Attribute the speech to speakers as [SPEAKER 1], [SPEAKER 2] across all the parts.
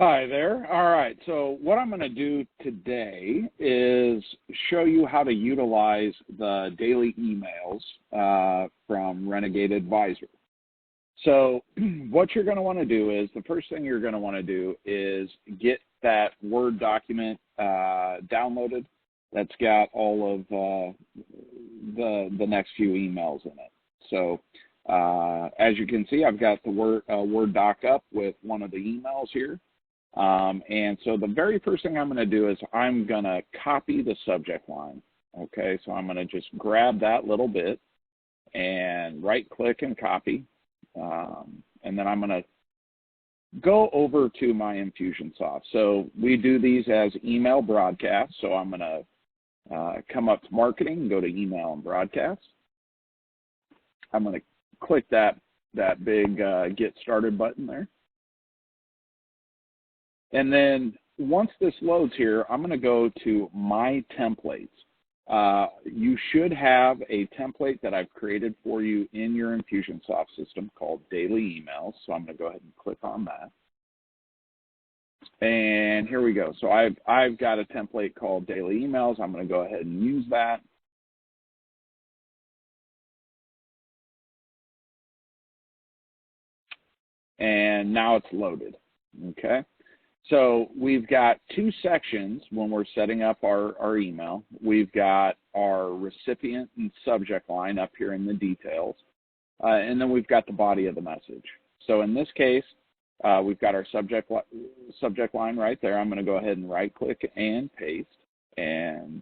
[SPEAKER 1] Hi there. All right. So what I'm going to do today is show you how to utilize the daily emails from Renegade Advisor. So what you're going to want to do is the first thing you're going to want to do is get that Word document downloaded that's got all of the next few emails in it. So as you can see, I've got the Word doc up with one of the emails here. And so the very first thing I'm going to do is I'm going to copy the subject line. Okay, so I'm going to just grab that little bit and right click and copy. And then I'm going to go over to my InfusionSoft. So we do these as email broadcasts. So I'm going to come up to marketing and go to email and broadcast. I'm going to click that big get started button there. And then once this loads here, I'm going to go to My Templates. You should have a template that I've created for you in your InfusionSoft system called Daily Emails. So I'm going to go ahead and click on that. And here we go. So I've got a template called Daily Emails. I'm going to go ahead and use that. And now it's loaded. Okay. So we've got two sections when we're setting up our email. We've got our recipient and subject line up here in the details. And then we've got the body of the message. So in this case, we've got our subject line right there. I'm going to go ahead and right click and paste. And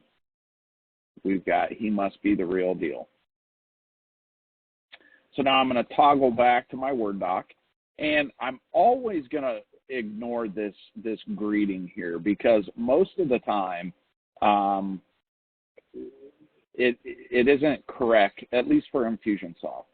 [SPEAKER 1] we've got, he must be the real deal. So now I'm going to toggle back to my Word doc. And I'm always going to ignore this greeting here because most of the time it isn't correct, at least for InfusionSoft.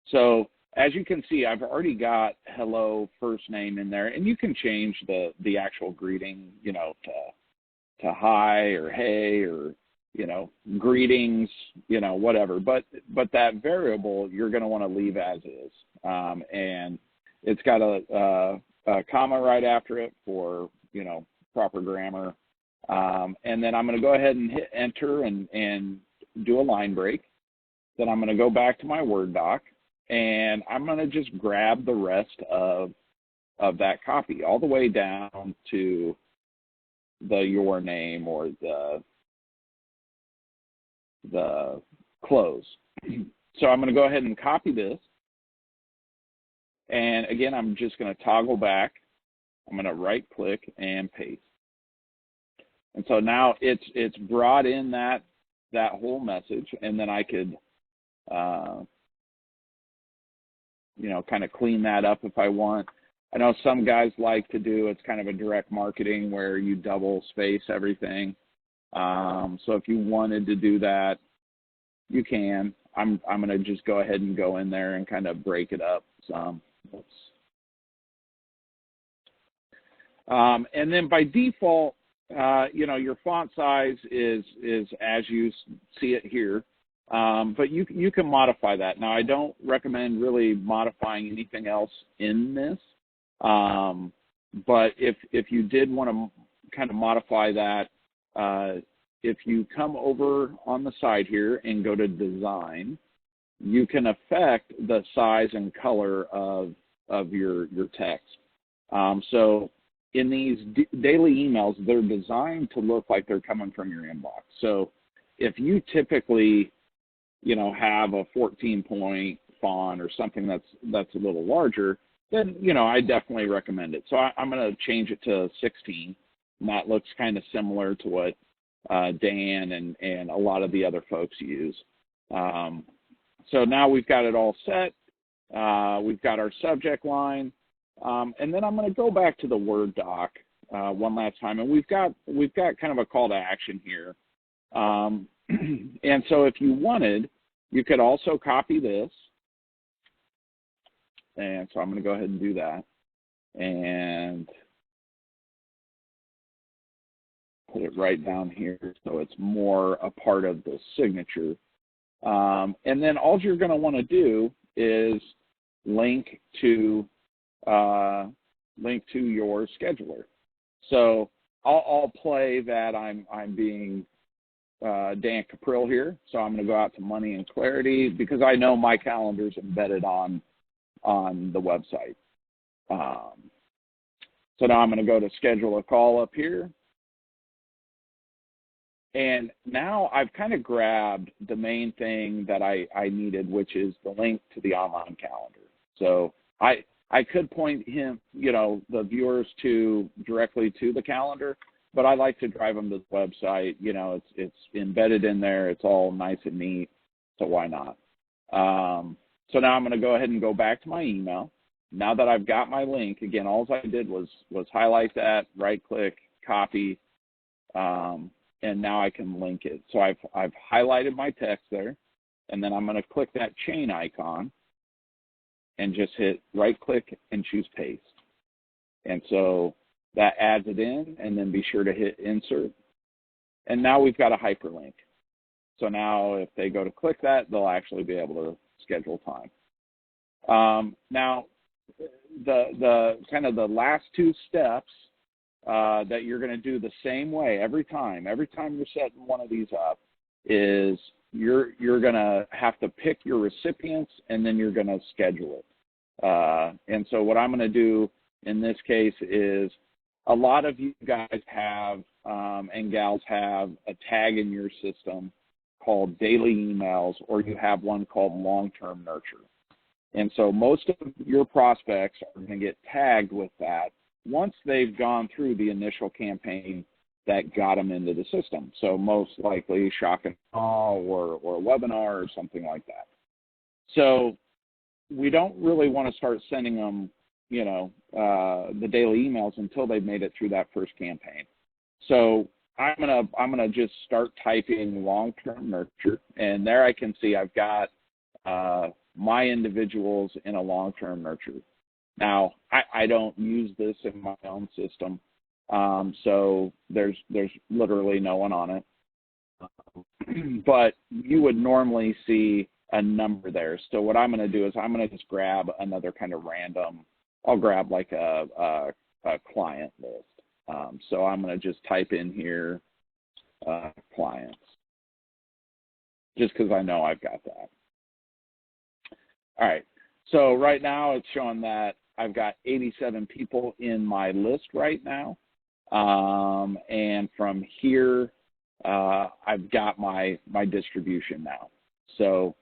[SPEAKER 1] So as you can see, I've already got hello first name in there, and you can change the actual greeting, you know, to hi or hey or, you know, greetings, you know, whatever. But that variable you're going to want to leave as is, and it's got a comma right after it for, you know, proper grammar. And then I'm going to go ahead and hit enter and do a line break. Then I'm going to go back to my Word doc, and I'm going to just grab the rest of that copy all the way down to the your name or the close. So I'm going to go ahead and copy this. And again, I'm just going to toggle back. I'm going to right click and paste. And so now it's brought in that whole message, and then I could, you know, kind of clean that up if I want. I know some guys like to do, it's kind of a direct marketing where you double space everything. So if you wanted to do that, you can. I'm going to just go ahead and go in there and kind of break it up some. And then by default, you know, your font size is as you see it here, but you can modify that. Now, I don't recommend really modifying anything else in this, but if you did want to kind of modify that, if you come over on the side here and go to Design, you can affect the size and color of your text. So in these daily emails, they're designed to look like they're coming from your inbox. So if you typically, you know, have a 14-point font or something that's a little larger, then, you know, I definitely recommend it. So I'm going to change it to 16, and that looks kind of similar to what Dan and a lot of the other folks use. So now we've got it all set. We've got our subject line. And then I'm going to go back to the Word doc one last time, and we've got kind of a call to action here. And so if you wanted, you could also copy this. And so I'm going to go ahead and do that and put it right down here so it's more a part of the signature. And then all you're going to want to do is link to link to your scheduler. So I'll play that I'm being Dan Caprill here. So I'm going to go out to Money and Clarity because I know my calendar's embedded on the website. So now I'm going to go to schedule a call up here. And now I've kind of grabbed the main thing that I needed, which is the link to the online calendar. So I could point the viewers directly to the calendar, but I like to drive them to the website. It's embedded in there. It's all nice and neat. So why not? So now I'm going to go ahead and go back to my email. Now that I've got my link, again, all I did was highlight that, right click, copy, and now I can link it. So I've highlighted my text there, and then I'm going to click that chain icon and just hit right click and choose paste. And so that adds it in, and then be sure to hit insert. And now we've got a hyperlink. So now if they go to click that, they'll actually be able to schedule time. Now, the kind of the last two steps that you're going to do the same way every time you're setting one of these up is you're going to have to pick your recipients, and then you're going to schedule it. And so what I'm going to do in this case is a lot of you guys have and gals have a tag in your system called daily emails, or you have one called long-term nurture. And so most of your prospects are going to get tagged with that once they've gone through the initial campaign that got them into the system. So most likely shock and awe or a webinar or something like that. So we don't really want to start sending them, the daily emails until they've made it through that first campaign. So I'm gonna just start typing long-term nurture, and there I can see I've got my individuals in a long-term nurture. Now, I don't use this in my own system, so there's literally no one on it. But you would normally see a number there. So what I'm going to do is I'm going to just grab another kind of random. I'll grab like a client list. So I'm going to just type in here clients, just because I know I've got that. All right. So right now it's showing that I've got 87 people in my list right now. And from here, I've got my distribution now. So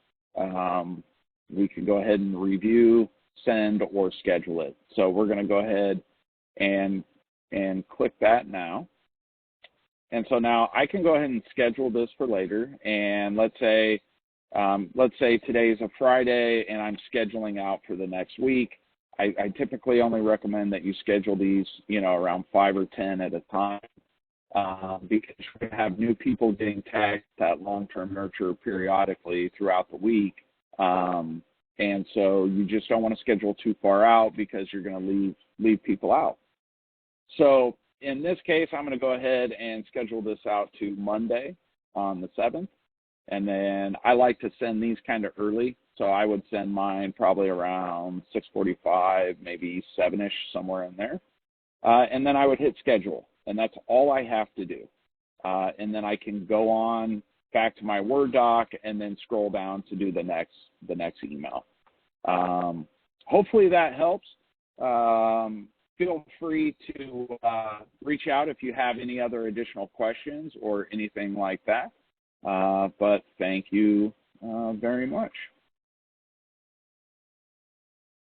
[SPEAKER 1] we can go ahead and review, send, or schedule it. So we're going to go ahead and click that now. And so now I can go ahead and schedule this for later. And let's say today's a Friday and I'm scheduling out for the next week. I typically only recommend that you schedule these, around 5 or 10 at a time, because we have new people getting tagged that long-term nurture periodically throughout the week. And so you just don't want to schedule too far out because you're going to leave people out. So in this case, I'm going to go ahead and schedule this out to Monday on the 7th. And then I like to send these kind of early. So I would send mine probably around 6:45, maybe 7-ish, somewhere in there. And then I would hit schedule. And that's all I have to do. And then I can go on back to my Word doc and then scroll down to do the next email. Hopefully that helps. Feel free to reach out if you have any other additional questions or anything like that. But thank you very much.